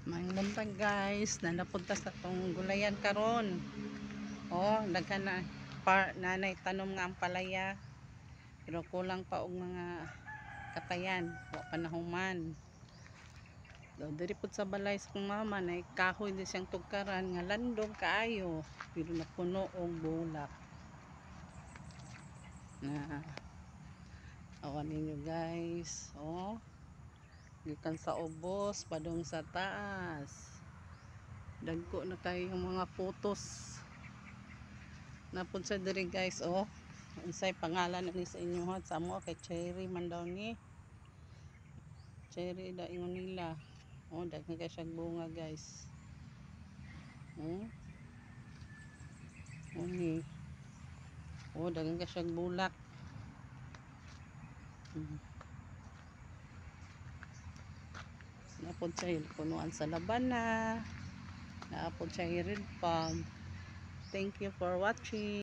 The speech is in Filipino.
Maayong buntag guys, nanapunta sa tong gulayan karon. Oh, daghan na nanay tanom nga ang palaya. Pero kulang pa og mga katayan, wa pa nahuman. Diri pud sa balay sa kong mama nay kahoy din siyang tugkaran nga landong kaayo, pero napuno og bulak. Na awan ninyo guys, oh. Gikan sa ubos padung sa taas. Dagko na kayo yung mga photos napun sa diri guys. Oh, unsay pangalan ni sa inyo ha? Sa mo kay Cherry man daw ni Cherry da ingon nila. Oh, daghan kay siyang bunga guys. Ni daghan kay siyang bulak. Napod siya punuan sa labana. Napod siya red palm. Thank you for watching.